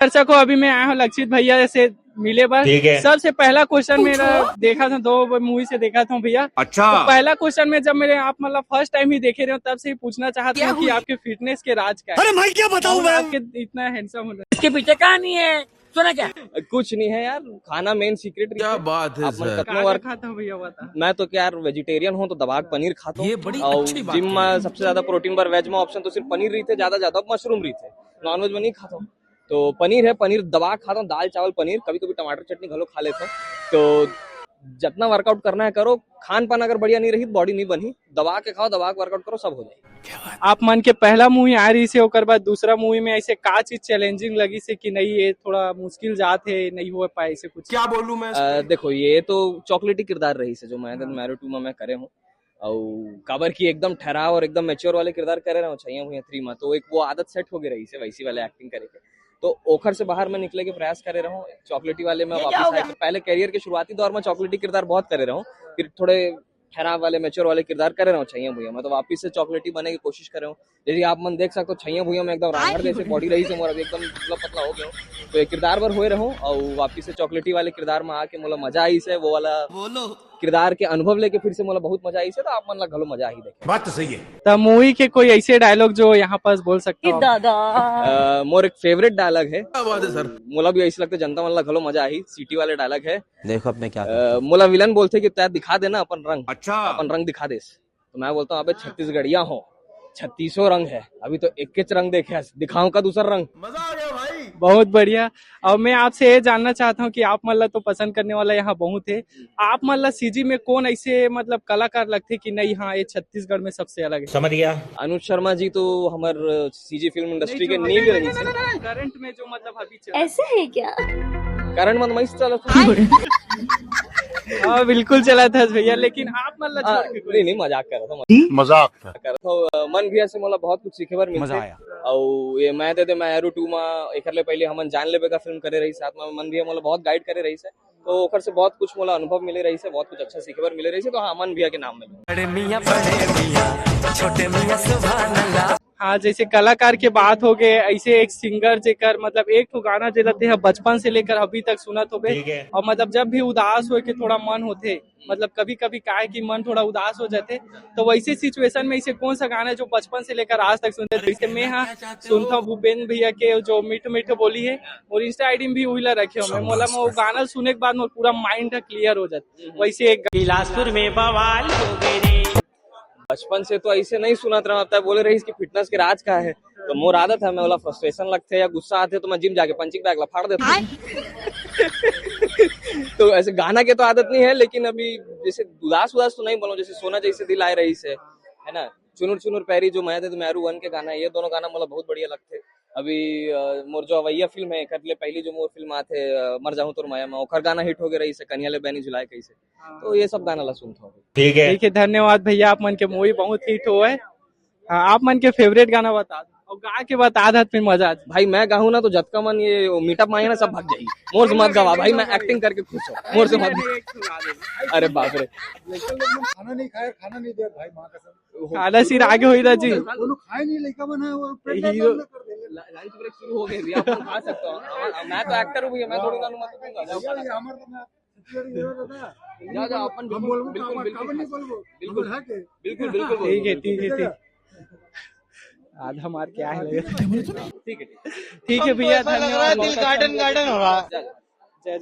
दर्शकों अभी मैं आया हूँ लक्षित भैया से मिले बार। सबसे पहला क्वेश्चन मेरा देखा था, 2 मूवी से देखा था भैया। अच्छा, तो पहला क्वेश्चन में जब मेरे आप मतलब फर्स्ट टाइम ही देखे रहे हो तब से ही पूछना चाहता हूँ कि आपके फिटनेस के राज क्या है। अरे भाई क्या बताऊं मैं, आपके इतना हैंडसम हो रहा है, इसके पीछे कहानी है सुना क्या? कुछ नहीं है यार, खाना मेन सीक्रेट। क्या बात है सर? खाता हूँ भैया बता। मैं तो क्या यार वेजिटेरियन हूँ तो दबाग पनीर खाता हूँ। और जिम में सबसे ज्यादा प्रोटीन बार वेज में ऑप्शन तो सिर्फ पनीर रही थे, ज्यादा मशरूम रही थे, नॉनवेज में नहीं खाता हूँ। तो पनीर है, पनीर दबा खाता हूँ, दाल चावल पनीर, कभी कभी टमाटर चटनी घलो खा लेता हूँ। तो जितना वर्कआउट करना है करो, खान पान अगर बढ़िया नहीं रही बॉडी नहीं बनी, दबा के खाओ, दबा के वर्कआउट करो, सब हो जाए। आप मन के पहला मूवी आ रही से ओकर बाद दूसरा मूवी में ऐसे का चीज चैलेंजिंग लगी से कि नहीं ये थोड़ा मुश्किल जात है, नहीं हो पाए ऐसे कुछ? क्या बोलूं मैं? देखो ये तो चॉकलेटी किरदार रही से जो मैं मैरो 2 में करे हूँ, और काबर की एकदम ठहराव और एकदम मैच्योर वाले किरदार करे रहा हूँ चाहिए हुए 3 में, तो एक वो आदत सेट हो गई रही से वैसी वाले एक्टिंग करे के। तो ओखर से बाहर में निकले के प्रयास करे रहा हूँ, चॉकलेटी वाले में वापस आए। पहले करियर के शुरुआती दौर में चॉकलेटी किरदार बहुत करे रहा हूँ, फिर थोड़े ठहराव वाले मैच्योर वाले किरदार करे रहा हूँ छैया भुइया में, तो वापिस से चॉकलेटी बनने की कोशिश कर रहा हूँ। जैसे आप मन देख सकते हो छैया भुइया में एकदम राहर जैसे बॉडी रही से मोर एकदम पतला हो गया हूँ, तो एक किरदार पर हुए रहूँ और वापिस से चॉकलेटी वाले किरदार में आके मोला मजा आई से, वो वाला किरदार के अनुभव लेके फिर से मोला बहुत मजा आई से, तो आप मन ला घलो मजा ही देखे। बात तो सही है। तो मूवी के कोई ऐसे डायलॉग जो यहाँ पास बोल सकते हो? मोर एक फेवरेट डायलॉग है, क्या बात है सर? मोला भी ऐसे लगता है जनता मन ला घलो मजा आई, सिटी वाले डायलॉग है। देखो अब मैं क्या मोला विलन बोलते कि तय दिखा देना अपन रंग। अच्छा, अपन रंग दिखा दे, तो मैं बोलता हूँ अबे छत्तीसगढ़िया हो, 3600 रंग है, अभी तो एक रंग देखे, दिखाऊं का दूसरा रंग। मजा आ गया भाई, बहुत बढ़िया। और मैं आपसे ये जानना चाहता हूँ कि आप मतलब तो पसंद करने वाला यहाँ बहुत है, आप मतलब सीजी में कौन ऐसे मतलब कलाकार लगते कि नहीं हाँ ये छत्तीसगढ़ में सबसे अलग है? समझ गया। अनुज शर्मा जी तो हमारे सीजी फिल्म इंडस्ट्री के नींव रही है। करंट में जो मतलब अभी ऐसे है क्या? करंट में चला हाँ बिल्कुल चला था भैया, लेकिन आप मतलब नहीं मजाक कर रहा था, मजाक कर रहा था। मन भैया से मोला बहुत कुछ सीखे बार मजा आया। और ये मैं दे मैरो 2 में एक ले पहले हमन जान लेबे का फिल्म करे रही साथ में, मन भैया मोला बहुत गाइड करे रही से, तो ओकर से बहुत कुछ मोला अनुभव मिले रही से, बहुत कुछ अच्छा सीखे बार मिले रही से, तो हाँ मन भैया के नाम में। हाँ जैसे कलाकार के बात हो गए, ऐसे एक सिंगर जेकर मतलब एक तो गाना जे रहते हैं बचपन से लेकर अभी तक सुनत होगे, और मतलब जब भी उदास हो के थोड़ा मन होते, मतलब कभी कभी काहे कि मन थोड़ा उदास हो जाते, तो वैसे सिचुएशन में ऐसे कौन सा गाना जो बचपन से लेकर आज तक सुनते? जैसे मैं हाँ सुनता हूँ भूपेंद्र भैया के जो मीठ मीठ बोली है, और इंस्टा आईडी भी उहिला रखे हो मैं, मोला वो गाना सुनने के बाद मोर पूरा माइंड क्लियर हो जाता। वैसे एक बिलासपुर में बवाल हो गए, बचपन से तो ऐसे नहीं सुना था, बोले रही इसकी फिटनेस के राज का है, तो मोर आदत है, मैं बोला फ्रस्ट्रेशन लगते या गुस्सा आते तो मैं जिम जाके पंचिंग बैग ला फाड़ देता हूँ। तो ऐसे गाना के तो आदत नहीं है, लेकिन अभी जैसे उदास तो नहीं बोलो, जैसे सोना जैसे दिल आए रही से है ना, चुनुर चुनुर पैरी जो मैं दे मैरू 1 के गाना, ये दोनों गाना मतलब बहुत बढ़िया लगते। अभी मोर जो अवैया फिल्म है करले पहली जो मोर फिल्म आते मर जाऊं तो माया में, ओखर गाना हिट हो गया रही से, कन्या ले बैनी झुलाए कैसे, तो ये सब गाना ला सुनता हूँ। ठीक है धन्यवाद भैया, आप मन के मूवी बहुत हिट हुआ है। आप मन के फेवरेट गाना बता दो और गा के बता दो फिर मजा आ। भाई मैं गाऊं ना तो जतका मन ये मीटअप मांगे ना सब भाग जाएगी, मोर से मत गवा भाई, मैं एक्टिंग करके खुश हूँ, मोर से मत। अरे बाप रे, खाना नहीं खाया, खाना नहीं दिया भाई, माँ कसम खाना सिर आगे हुई था जी, खाए नहीं लड़का बना वो हीरो लंच ब्रेक शुरू हो गई, आप खा सकते हो, मैं तो एक्टर हूँ भैया, मैं थोड़ी गानू मत दूंगा। जा अपन बिल्कुल ठीक है आधा मार के आए लगे। ठीक है भैया, धन्यवाद। गार्डन हो रहा है।